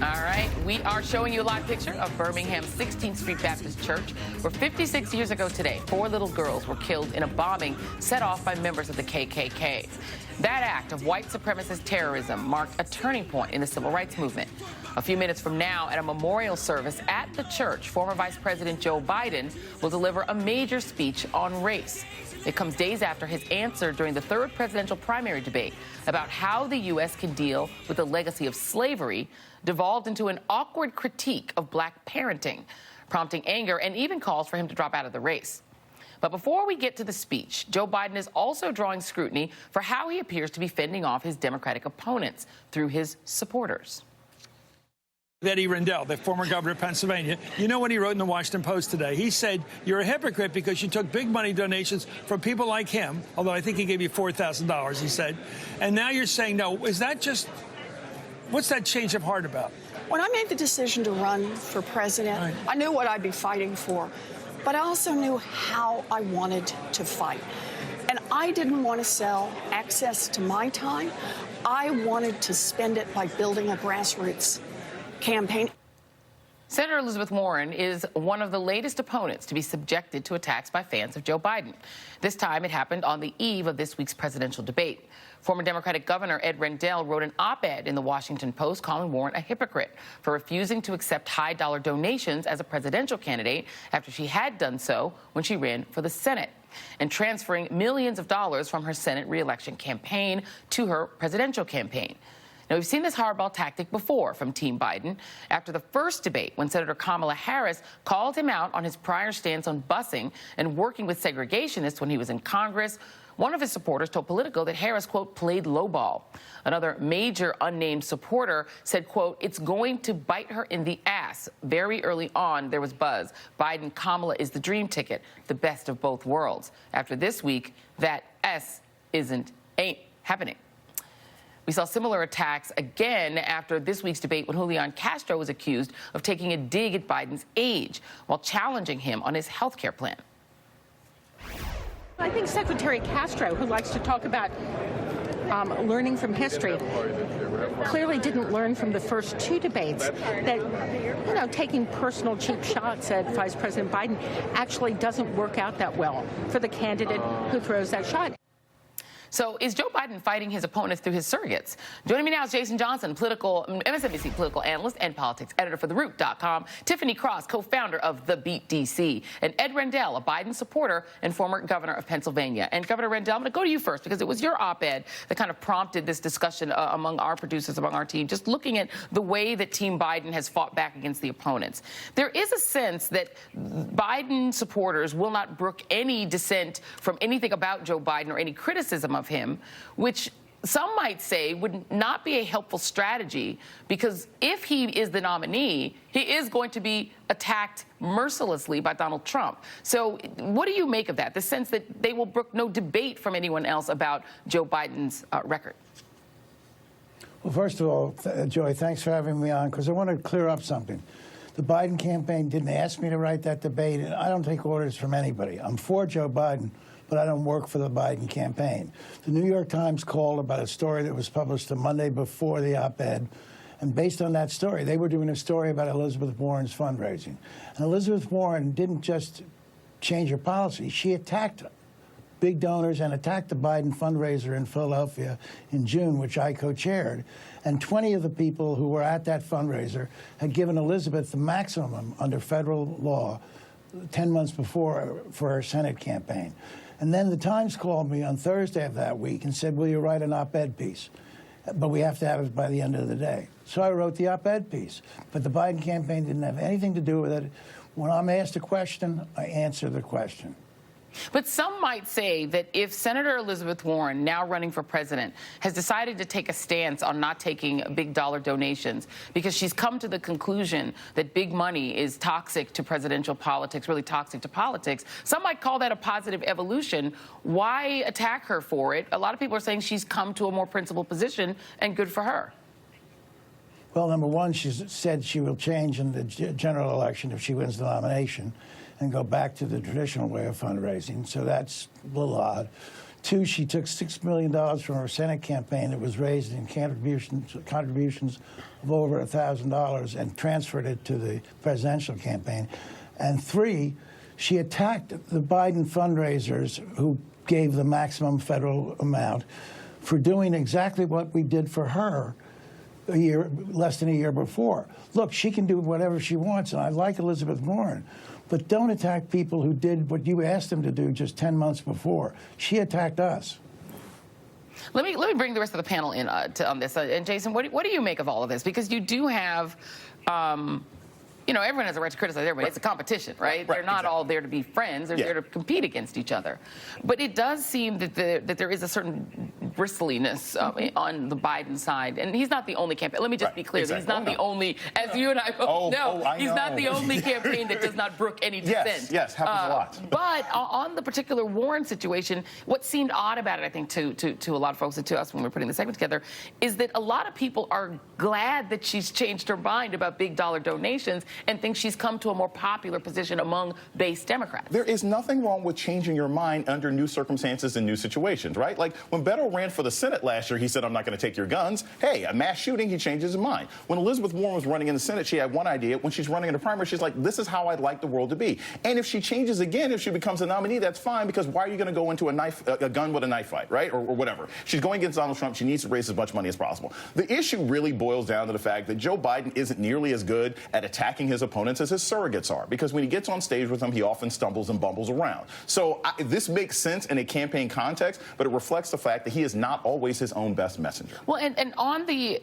All right, we are showing you a live picture of Birmingham's 16th Street Baptist Church, where 56 years ago today, 4 little girls were killed in a bombing set off by members of the KKK. That act of white supremacist terrorism marked a turning point in the civil rights movement. A few minutes from now, at a memorial service at the church, former Vice President Joe Biden will deliver a major speech on race. It comes days after his answer during the 3rd presidential primary debate about how the U.S. can deal with the legacy of slavery devolved into an awkward critique of black parenting, prompting anger and even calls for him to drop out of the race. But before we get to the speech, Joe Biden is also drawing scrutiny for how he appears to be fending off his Democratic opponents through his supporters. Rendell, the former governor of Pennsylvania, you know what he wrote in the Washington Post today? He said, you're a hypocrite because you took big money donations from people like him, although I think he gave you $4,000, he said, and now you're saying no. Is that just, what's that change of heart about? When I made the decision to run for president, right, I knew what I'd be fighting for, but I also knew how I wanted to fight. And I didn't want to sell access to my time. I wanted to spend it by building a grassroots campaign. Senator Elizabeth Warren is one of the latest opponents to be subjected to attacks by fans of Joe Biden. This time it happened on the eve of this week's presidential debate. Former Democratic Governor Ed Rendell wrote an op-ed in the Washington Post calling Warren a hypocrite for refusing to accept high-dollar donations as a presidential candidate after she had done so when she ran for the Senate, and transferring millions of dollars from her Senate re-election campaign to her presidential campaign. Now, we've seen this hardball tactic before from Team Biden. After the first debate, when Senator Kamala Harris called him out on his prior stance on busing and working with segregationists when he was in Congress, one of his supporters told Politico that Harris, quote, played lowball. Another major unnamed supporter said, quote, it's going to bite her in the ass. Very early on, there was buzz. Biden-Kamala is the dream ticket, the best of both worlds. After this week, that ain't happening. We saw similar attacks again after this week's debate when Julian Castro was accused of taking a dig at Biden's age while challenging him on his health care plan. I think Secretary Castro, who likes to talk about learning from history, clearly didn't learn from the first 2 debates that, you know, taking personal cheap shots at Vice President Biden actually doesn't work out that well for the candidate who throws that shot. So is Joe Biden fighting his opponents through his surrogates? Joining me now is Jason Johnson, MSNBC political analyst and politics editor for TheRoot.com, Tiffany Cross, co-founder of The Beat DC, and Ed Rendell, a Biden supporter and former governor of Pennsylvania. And Governor Rendell, I'm going to go to you first because it was your op-ed that kind of prompted this discussion among our producers, among our team, just looking at the way that Team Biden has fought back against the opponents. There is a sense that Biden supporters will not brook any dissent from anything about Joe Biden or any criticism of him, which some might say would not be a helpful strategy, because if he is the nominee, he is going to be attacked mercilessly by Donald Trump. So what do you make of that, the sense that they will brook no debate from anyone else about Joe Biden's record? Well, first of all, Joy, thanks for having me on, because I want to clear up something. The Biden campaign didn't ask me to write that debate, and I don't take orders from anybody. I'm for Joe Biden, but I don't work for the Biden campaign. The New York Times called about a story that was published the Monday before the op-ed, and based on that story, they were doing a story about Elizabeth Warren's fundraising. And Elizabeth Warren didn't just change her policy, she attacked big donors and attacked the Biden fundraiser in Philadelphia in June, which I co-chaired. And 20 of the people who were at that fundraiser had given Elizabeth the maximum under federal law 10 months before for her Senate campaign. And then the Times called me on Thursday of that week and said, will you write an op-ed piece? But we have to have it by the end of the day. So I wrote the op-ed piece. But the Biden campaign didn't have anything to do with it. When I'm asked a question, I answer the question. But some might say that if Senator Elizabeth Warren, now running for president, has decided to take a stance on not taking big dollar donations because she's come to the conclusion that big money is toxic to presidential politics, really toxic to politics, some might call that a positive evolution. Why attack her for it? A lot of people are saying she's come to a more principled position, and good for her. Well, number one, she's said she will change in the general election if she wins the nomination and go back to the traditional way of fundraising. So that's a little odd. 2, she took $6 million from her Senate campaign that was raised in contributions of over $1,000 and transferred it to the presidential campaign. And 3, she attacked the Biden fundraisers who gave the maximum federal amount for doing exactly what we did for her less than a year before. Look, she can do whatever she wants, and I like Elizabeth Warren. But don't attack people who did what you asked them to do just 10 months before. She attacked us. Let me bring the rest of the panel in on this. And Jason, what do you make of all of this? Because you do have, you know, everyone has a right to criticize everybody. It's a competition, right? They're not all there to be friends. They're there to compete against each other. But it does seem that there is a certain bristliness on the Biden side. And he's not the only campaign. Let me just be clear. Exactly. He's not the only, as you and I both know, he's not the only campaign that does not brook any dissent. Yes, happens a lot. But on the particular Warren situation, what seemed odd about it, I think, to a lot of folks and to us when we were putting the segment together, is that a lot of people are glad that she's changed her mind about big dollar donations and think she's come to a more popular position among base Democrats. There is nothing wrong with changing your mind under new circumstances and new situations, right? Like when Beto ran for the Senate last year, he said, I'm not going to take your guns. Hey, a mass shooting, he changed his mind. When Elizabeth Warren was running in the Senate, she had one idea. When she's running in the primary, she's like, this is how I'd like the world to be. And if she changes again, if she becomes a nominee, that's fine, because why are you going to go into a gun with a knife fight, right? Or whatever. She's going against Donald Trump. She needs to raise as much money as possible. The issue really boils down to the fact that Joe Biden isn't nearly as good at attacking his opponents as his surrogates are, because when he gets on stage with them, he often stumbles and bumbles around. So this makes sense in a campaign context, but it reflects the fact that he is not always his own best messenger. Well, and on the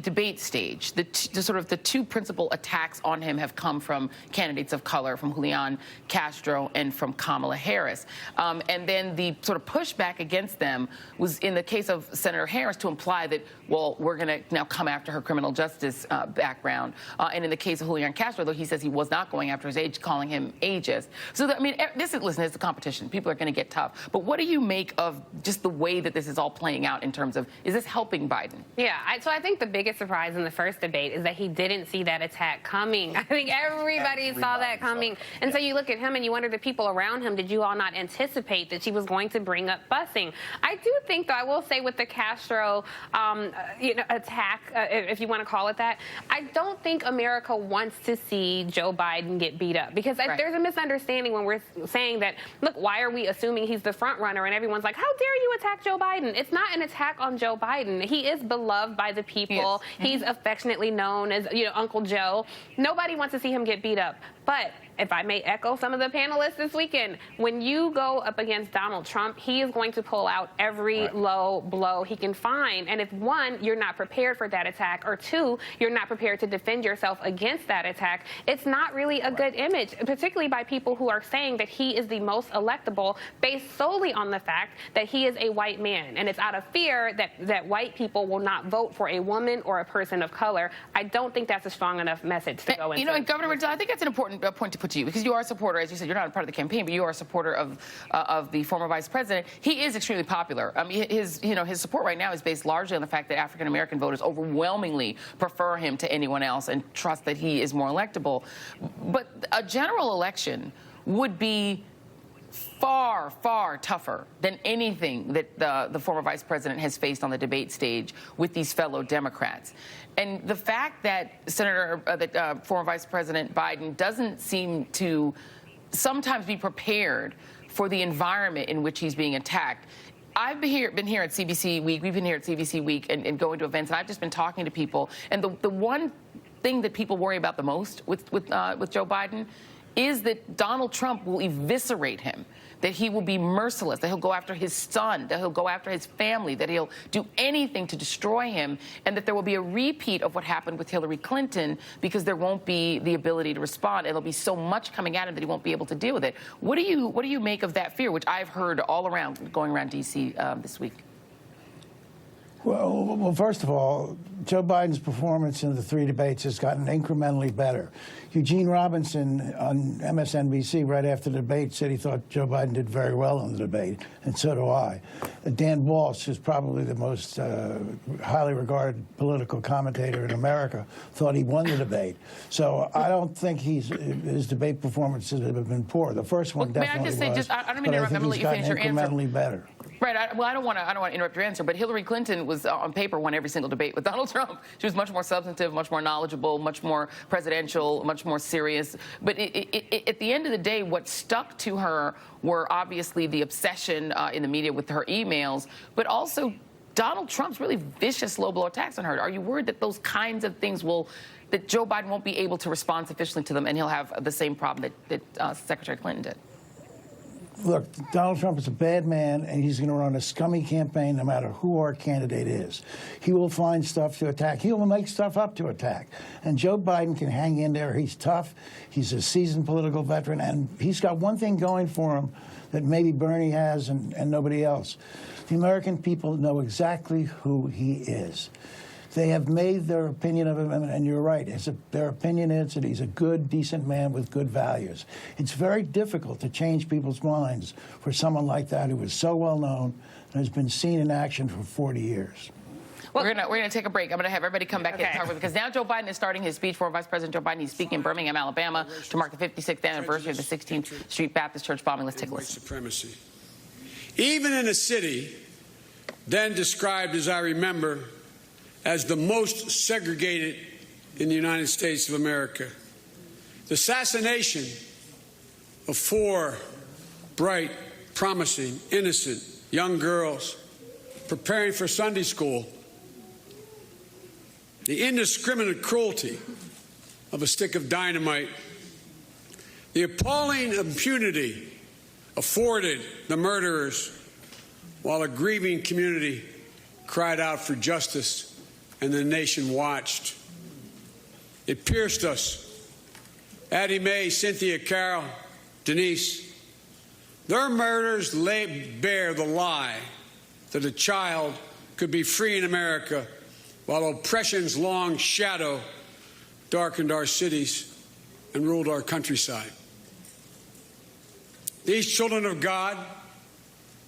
debate stage, the two principal attacks on him have come from candidates of color, from Julian Castro and from Kamala Harris. And then the sort of pushback against them was in the case of Senator Harris to imply that, well, we're going to now come after her criminal justice background. And in the case of Julian Castro, though he says he was not going after his age, calling him ageist. So, I mean, listen, it's a competition. People are going to get tough. But what do you make of just the way that this is all playing out in terms of, is this helping Biden? Yeah, so I think the biggest surprise in the first debate is that he didn't see that attack coming. I think everybody saw that coming. And so you look at him and you wonder, the people around him, did you all not anticipate that she was going to bring up busing? I do think, though, I will say with the Castro attack, if you want to call it that, I don't think America wants to see Joe Biden get beat up, because there's a misunderstanding when we're saying that, look, why are we assuming he's the front runner? And everyone's like, how dare you attack Joe Biden? It's not an attack on Joe Biden. He is beloved by the people. He's affectionately known as, Uncle Joe. Nobody wants to see him get beat up. But if I may echo some of the panelists this weekend, when you go up against Donald Trump, he is going to pull out every low blow he can find. And if, one, you're not prepared for that attack, or two, you're not prepared to defend yourself against that attack, it's not really a good image, particularly by people who are saying that he is the most electable based solely on the fact that he is a white man. And it's out of fear that white people will not vote for a woman or a person of color. I don't think that's a strong enough message to go into. And Governor Rendell, I think that's an important point to put to you, because you are a supporter, as you said, you're not a part of the campaign, but you are a supporter of the former vice president. He is extremely popular. I mean, his support right now is based largely on the fact that African American voters overwhelmingly prefer him to anyone else and trust that he is more electable. But a general election would be far, far tougher than anything that the former vice president has faced on the debate stage with these fellow Democrats. And the fact that former Vice President Biden doesn't seem to sometimes be prepared for the environment in which he's being attacked. I've been here at CBC Week. We've been here at CBC Week and going to events, and I've just been talking to people. And the one thing that people worry about the most with Joe Biden is that Donald Trump will eviscerate him, that he will be merciless, that he'll go after his son, that he'll go after his family, that he'll do anything to destroy him, and that there will be a repeat of what happened with Hillary Clinton, because there won't be the ability to respond, and there'll be so much coming at him that he won't be able to deal with it. What do you make of that fear, which I've heard all around, going around D.C. This week? Well, first of all, Joe Biden's performance in the 3 debates has gotten incrementally better. Eugene Robinson on MSNBC right after the debate said he thought Joe Biden did very well in the debate, and so do I. Dan Walsh, who's probably the most highly regarded political commentator in America, thought he won the debate. So I don't think his debate performances have been poor. The first one definitely was. I don't mean to interrupt. I'm going to let you finish your answer. Incrementally better. Right. I don't want to interrupt your answer, but Hillary Clinton was on paper won every single debate with Donald Trump. She was much more substantive, much more knowledgeable, much more presidential, much more serious. But at the end of the day, what stuck to her were obviously the obsession in the media with her emails, but also Donald Trump's really vicious low blow attacks on her. Are you worried that those kinds of things that Joe Biden won't be able to respond sufficiently to them, and he'll have the same problem that Secretary Clinton did? Look, Donald Trump is a bad man, and he's going to run a scummy campaign no matter who our candidate is. He will find stuff to attack. He will make stuff up to attack. And Joe Biden can hang in there. He's tough. He's a seasoned political veteran, and he's got one thing going for him that maybe Bernie has and nobody else. The American people know exactly who he is. They have made their opinion of him, and you're right. Their opinion is that he's a good, decent man with good values. It's very difficult to change people's minds for someone like that who is so well known and has been seen in action for 40 years. Well, we're gonna take a break. I'm gonna have everybody come back and talk about it, because now Joe Biden is starting his speech for Vice President Joe Biden. He's speaking in Birmingham, Alabama, to mark the 56th anniversary of the 16th Street Baptist Church bombing. Let's take a listen. Supremacy. Even in a city then described, as I remember, as the most segregated in the United States of America, the assassination of 4 bright, promising, innocent young girls preparing for Sunday school, the indiscriminate cruelty of a stick of dynamite, the appalling impunity afforded the murderers, while a grieving community cried out for justice and the nation watched. It pierced us. Addie Mae, Cynthia Carroll, Denise, their murders laid bare the lie that a child could be free in America while oppression's long shadow darkened our cities and ruled our countryside. These children of God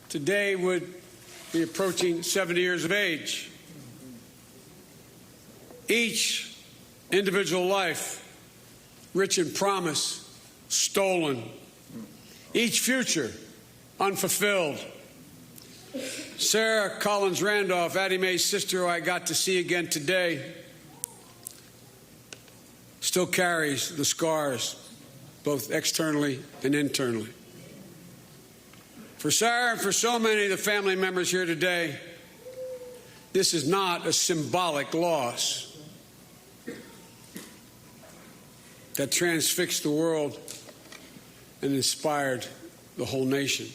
today would be approaching 70 years of age. Each individual life, rich in promise, stolen. Each future, unfulfilled. Sarah Collins Randolph, Addie Mae's sister, who I got to see again today, still carries the scars, both externally and internally. For Sarah and for so many of the family members here today, this is not a symbolic loss that transfixed the world and inspired the whole nation.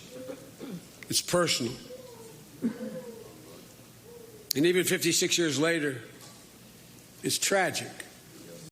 It's personal. And even 56 years later, it's tragic.